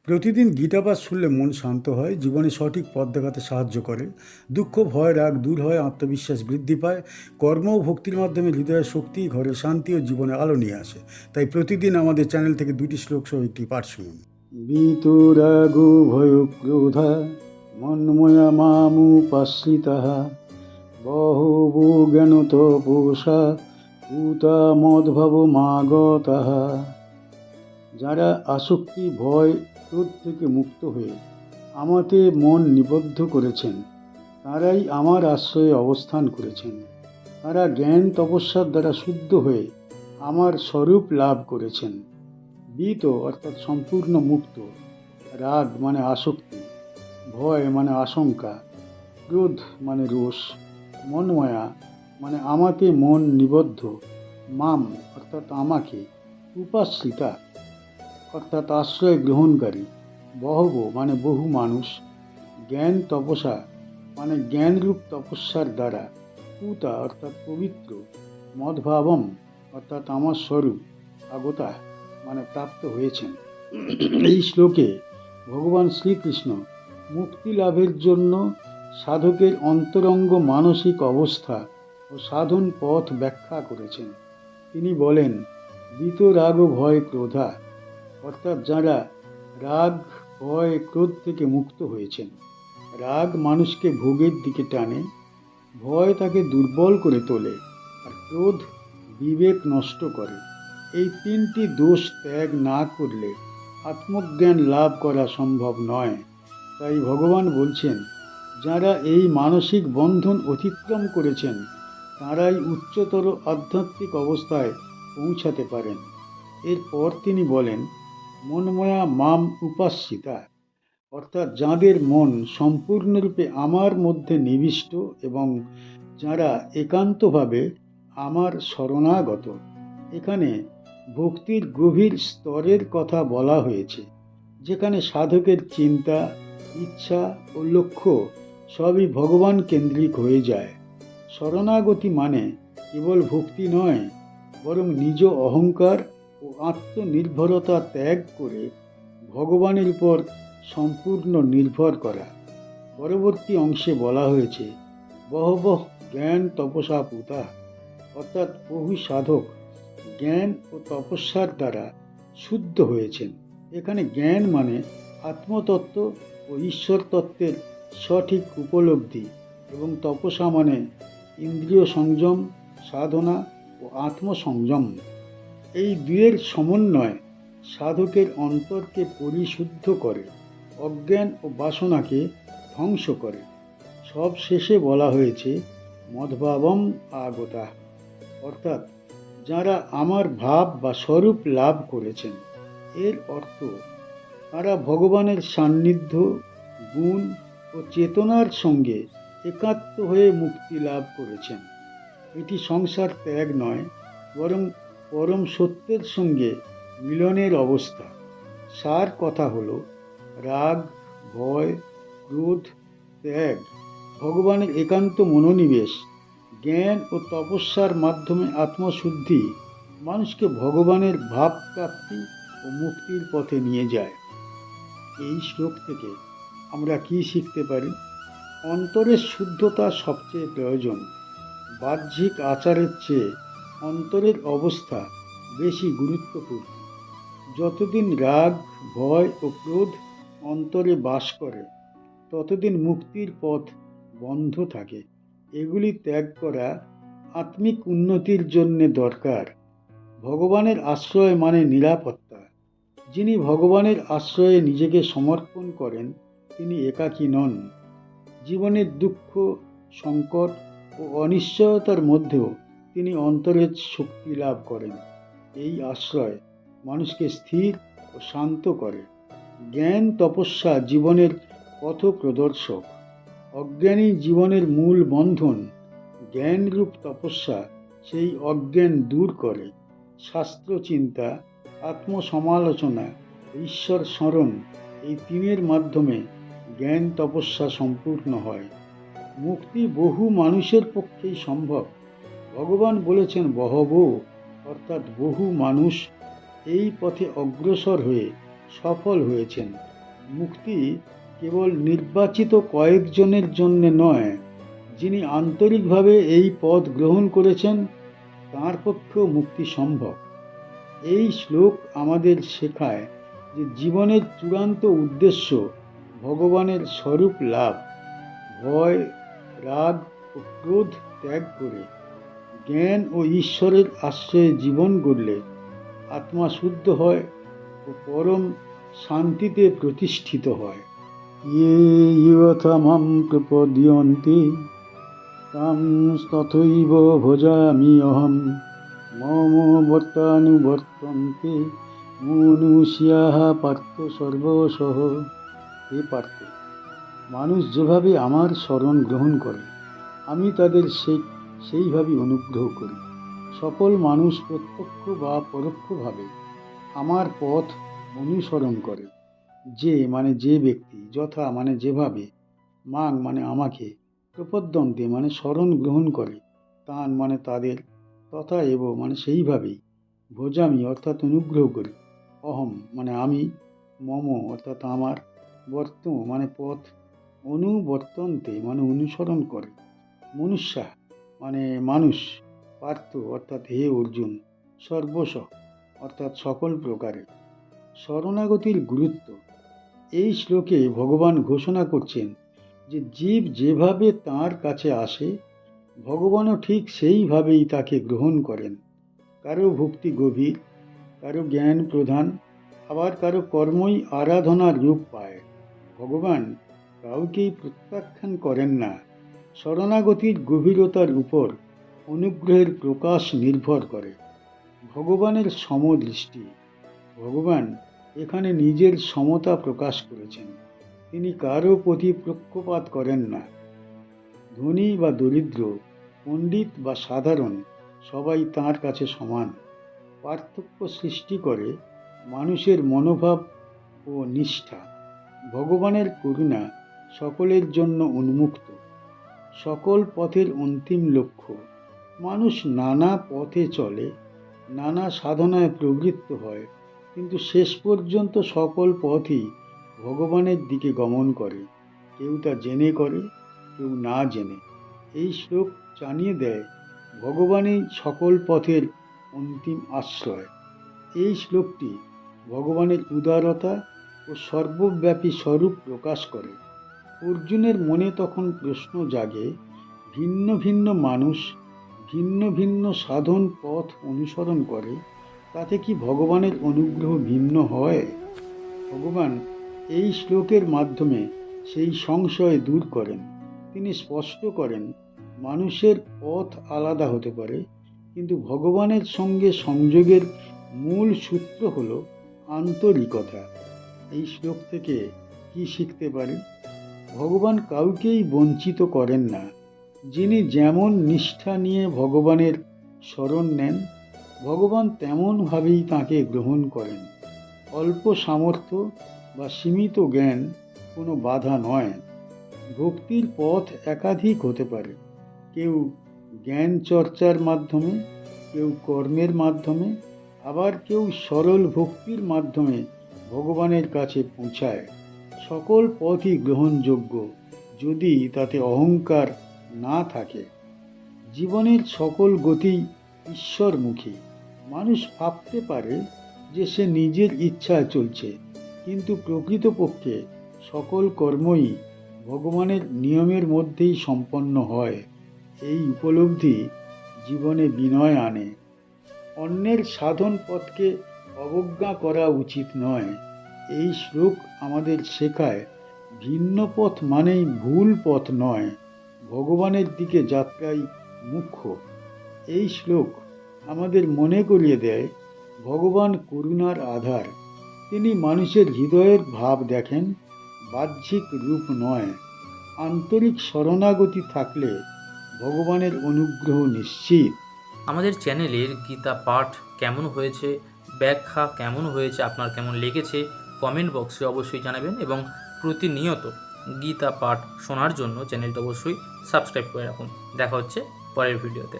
প্রতিদিন গীতাপাঠ শুনলে মন শান্ত হয়, জীবনে সঠিক পথ দেখাতে সাহায্য করে। দুঃখ, ভয়, রাগ দূর হয়, আত্মবিশ্বাস বৃদ্ধি পায়। কর্ম ও ভক্তির মাধ্যমে হৃদয়ের শক্তি, ঘরে শান্তি ও জীবনে আলো নিয়ে আসে। তাই প্রতিদিন আমাদের চ্যানেল থেকে 2টি শ্লোক সহ একটি পাঠ শুনুন। বিতরাগো ভয় ক্রোধা মন্ময়া মামুপাশ্রিতাঃ বহবো জ্ঞান তপসা ভূতা মদ্ভব মাগতাঃ। যারা আসক্তি, ভয়, ক্রোধ থেকে মুক্ত হয়ে আমাতে মন নিবদ্ধ করেছেন, তারাই আমার আশ্রয়ে অবস্থান করেছেন। তারা জ্ঞান তপস্যার দ্বারা শুদ্ধ হয়ে আমার স্বরূপ লাভ করেছেন। বিত অর্থাৎ সম্পূর্ণ মুক্ত, রাগ মানে আসক্তি, ভয় মানে আশঙ্কা, ক্রোধ মানে রোষ, মনময়া মানে আমাতে মন নিবদ্ধ, মাম অর্থাৎ আমাকে, উপাশ্রিতা অর্থাৎ আশ্রয় গ্রহণকারী, বহব মানে বহু মানুষ, জ্ঞান তপসা মানে জ্ঞানরূপ তপস্যার দ্বারা, পুতা অর্থাৎ পবিত্র, মদভাবম অর্থাৎ আমার স্বরূপ, আগতা মানে প্রাপ্ত হয়েছেন। এই শ্লোকে ভগবান শ্রীকৃষ্ণ মুক্তি লাভের জন্য সাধকের অন্তরঙ্গ মানসিক অবস্থা ও সাধন পথ ব্যাখ্যা করেছেন। তিনি বলেন, বিতরাগ ভয় ক্রোধা অর্থাৎ যারা রাগ, ভয়, ক্রোধ থেকে মুক্ত হয়েছেন। রাগ মানুষকে ভোগের দিকে টানে, ভয় তাকে দুর্বল করে তোলে, আর ক্রোধ বিবেক নষ্ট করে। এই 3টি দোষ ত্যাগ না করলে আত্মজ্ঞান লাভ করা সম্ভব নয়। তাই ভগবান বলছেন, যারা এই মানসিক বন্ধন অতিক্রম করেছেন, তারাই উচ্চতর আধ্যাত্মিক অবস্থায় পৌঁছাতে পারেন। এরপর তিনি বলেন, মনময়া মাম উপাশ্রিতা অর্থাৎ যাদের মন সম্পূর্ণরূপে আমার মধ্যে নিবিষ্ট এবং যারা একান্তভাবে আমার শরণাগত। এখানে ভক্তির গভীর স্তরের কথা বলা হয়েছে, যেখানে সাধকের চিন্তা, ইচ্ছা ও লক্ষ্য সবই ভগবান কেন্দ্রিক হয়ে যায়। শরণাগতি মানে কেবল ভক্তি নয়, বরং নিজ অহংকার ও আত্মনির্ভরতা ত্যাগ করে ভগবানের উপর সম্পূর্ণ নির্ভর করা। পরবর্তী অংশে বলা হয়েছে, বহবহ জ্ঞান তপসা পুতা অর্থাৎ বহু সাধক জ্ঞান ও তপস্যার দ্বারা শুদ্ধ হয়েছেন। এখানে জ্ঞান মানে আত্মতত্ত্ব ও ঈশ্বর তত্ত্বের সঠিক উপলব্ধি এবং তপস্যা মানে ইন্দ্রিয় সংযম, সাধনা ও আত্মসংযম। এই দুয়ের সমন্বয় সাধকের অন্তরকে পরিশুদ্ধ করে, অজ্ঞান ও বাসনাকে ধ্বংস করে। সব শেষে বলা হয়েছে, মদভাবম আগতা অর্থাৎ যারা আমার ভাব বা স্বরূপ লাভ করেছেন। এর অর্থ তারা ভগবানের সান্নিধ্য, গুণ ও চেতনার সঙ্গে একাত্ম হয়ে মুক্তি লাভ করেছেন। এটি সংসার ত্যাগ নয়, বরং পরম সত্যের সঙ্গে মিলনের অবস্থা। সার কথা হলো, রাগ, ভয়, ক্রোধ ত্যাগ, ভগবানের একান্ত মনোনিবেশ, জ্ঞান ও তপস্যার মাধ্যমে আত্মশুদ্ধি মানুষকে ভগবানের ভাব প্রাপ্তি ও মুক্তির পথে নিয়ে যায়। এই শ্লোক থেকে আমরা কি শিখতে পারি? অন্তরের শুদ্ধতা সবচেয়ে প্রয়োজন। বাহ্যিক আচারের চেয়ে অন্তরের অবস্থা বেশি গুরুত্বপূর্ণ। যতদিন রাগ, ভয় ও ক্রোধ অন্তরে বাস করে, ততদিন মুক্তির পথ বন্ধ থাকে। এগুলি ত্যাগ করা আত্মিক উন্নতির জন্য দরকার। ভগবানের আশ্রয় মানে নিরাপত্তা। যিনি ভগবানের আশ্রয়ে নিজেকে সমর্পণ করেন, তিনি একাকী নন। জীবনের দুঃখ, সংকট ও অনিশ্চয়তার মধ্যেও তিনি অন্তরের শক্তি লাভ করেন। এই আশ্রয় মানুষকে স্থির ও শান্ত করে। জ্ঞান তপস্যা জীবনের পথ প্রদর্শক। অজ্ঞানী জীবনের মূল বন্ধন। জ্ঞানরূপ তপস্যা সেই অজ্ঞান দূর করে। শাস্ত্র চিন্তা, আত্মসমালোচনা, ঈশ্বর স্মরণ এই 3-এর মাধ্যমে জ্ঞান তপস্যা সম্পূর্ণ হয়। মুক্তি বহু মানুষের পক্ষেই সম্ভব। ভগবান বলেছেন, বহব অর্থাৎ বহু মানুষ এই পথে অগ্রসর হয়ে সফল হয়েছেন। মুক্তি কেবল নির্বাচিত কয়েকজনের জন্য নয়, যিনি আন্তরিকভাবে এই পথ গ্রহণ করেছেন তাঁর পক্ষেও মুক্তি সম্ভব। এই শ্লোক আমাদের শেখায় যে জীবনের চূড়ান্ত উদ্দেশ্য ভগবানের স্বরূপ লাভ। ভয়, রাগ ও ক্রোধ ত্যাগ করে জ্ঞান ও ঈশ্বরের আশ্রয়ে জীবন গড়লে আত্মা শুদ্ধ হয় ও পরম শান্তিতে প্রতিষ্ঠিত হয়। ইয়ে ইয়থা মাম প্রপদ্যন্তে তাং তথৈব ভজামি অহম মম বর্তানুবর্তন্তে মনুষ্যাঃ পার্থ সর্বশঃ। হে পার্থ, মানুষ যেভাবে আমার শরণ গ্রহণ করে আমি তাদের সেইভাবে অনুগ্রহ করি। সকল মানুষ প্রত্যক্ষ বা পরোক্ষভাবে আমার পথ অনুসরণ করে। যে ব্যক্তি, যথা যেভাবে, মাং আমাকে, প্রপদ্যন্তে শরণ গ্রহণ করে, তান তাদের, তথা এব সেইভাবেই, ভোজামি অর্থাৎ অনুগ্রহ করি, অহম আমি, মম অর্থাৎ আমার, বর্ত পথ, অনুবর্তন্তে অনুসরণ করে, মনুষ্যা মানুষ, পার্থ অর্থাৎ হে অর্জুন, সর্বশ অর্থাৎ সকল প্রকারে। শরণাগতির গুরুত্ব এই শ্লোকে ভগবান ঘোষণা করছেন যে জীব যেভাবে তাঁর কাছে আসে ভগবানও ঠিক সেইভাবেই তাকে গ্রহণ করেন। কারো ভক্তি গভীর, কারো জ্ঞান প্রধান, আবার কারো কর্মই আরাধনার রূপ পায়। ভগবান কাউকেই প্রত্যাখ্যান করেন না। শরণাগতির গভীরতার উপর অনুগ্রহের প্রকাশ নির্ভর করে। ভগবানের সমদৃষ্টি। ভগবান এখানে নিজের সমতা প্রকাশ করেছেন। তিনি কারো প্রতি পক্ষপাত করেন না। ধনী বা দরিদ্র, পণ্ডিত বা সাধারণ, সবাই তাঁর কাছে সমান। পার্থক্য সৃষ্টি করে মানুষের মনোভাব ও নিষ্ঠা। ভগবানের করুণা সকলের জন্য উন্মুক্ত। সকল পথের অন্তিম লক্ষ্য। মানুষ নানা পথে চলে, নানা সাধনায় প্রবৃত্ত হয়, কিন্তু শেষ পর্যন্ত সকল পথই ভগবানের দিকে গমন করে। কেউ তা জেনে করে, কেউ না জেনে। এই শ্লোক জানিয়ে দেয় ভগবানই সকল পথের অন্তিম আশ্রয়। এই শ্লোকটি ভগবানের উদারতা ও সর্বব্যাপী স্বরূপ প্রকাশ করে। অর্জুনের মনে তখন প্রশ্ন জাগে, ভিন্ন ভিন্ন মানুষ ভিন্ন ভিন্ন সাধন পথ অনুসরণ করে, তাতে কি ভগবানের অনুগ্রহ ভিন্ন হয়? ভগবান এই শ্লোকের মাধ্যমে সেই সংশয় দূর করেন। তিনি স্পষ্ট করেন মানুষের পথ আলাদা হতে পারে, কিন্তু ভগবানের সঙ্গে সংযোগের মূল সূত্র হল আন্তরিকতা। এই শ্লোক থেকে কি শিখতে পারি? ভগবান কাউকেই বঞ্চিত করেন না। যিনি যেমন নিষ্ঠা নিয়ে ভগবানের শরণ নেন, ভগবান তেমনভাবেই তাঁকে গ্রহণ করেন। অল্প সামর্থ্য বা সীমিত জ্ঞান কোনো বাধা নয়। ভক্তির পথ একাধিক হতে পারে। কেউ জ্ঞান চর্চার মাধ্যমে, কেউ কর্মের মাধ্যমে, আবার কেউ সরল ভক্তির মাধ্যমে ভগবানের কাছে পৌঁছায়। সকল পথই গ্রহণযোগ্য, যদি তাতে অহংকার না থাকে। জীবনের সকল গতি ঈশ্বরমুখী। মানুষ ভাবতে পারে যে সে নিজের ইচ্ছায় চলছে, কিন্তু প্রকৃতপক্ষে সকল কর্মই ভগবানের নিয়মের মধ্যেই সম্পন্ন হয়। এই উপলব্ধি জীবনে বিনয় আনে। অন্যের সাধন পথকে অবজ্ঞা করা উচিত নয়। এই শ্লোক আমাদের শেখায় ভিন্ন পথ মানেই ভুল পথ নয়, ভগবানের দিকে যাত্রাই মুখ্য। এই শ্লোক আমাদের মনে করিয়ে দেয় ভগবান করুণার আধার। তিনি মানুষের হৃদয়ের ভাব দেখেন, বাহ্যিক রূপ নয়। আন্তরিক শরণাগতি থাকলে ভগবানের অনুগ্রহ নিশ্চিত। আমাদের চ্যানেলের গীতা পাঠ কেমন হয়েছে, ব্যাখ্যা কেমন হয়েছে, আপনার কেমন লেগেছে কমেন্ট বক্সে অবশ্যই জানাবেন, এবং প্রতিনিয়ত গীতা পাঠ শোনার জন্য চ্যানেলটা অবশ্যই সাবস্ক্রাইব করে রাখুন। দেখা হচ্ছে পরের ভিডিওতে।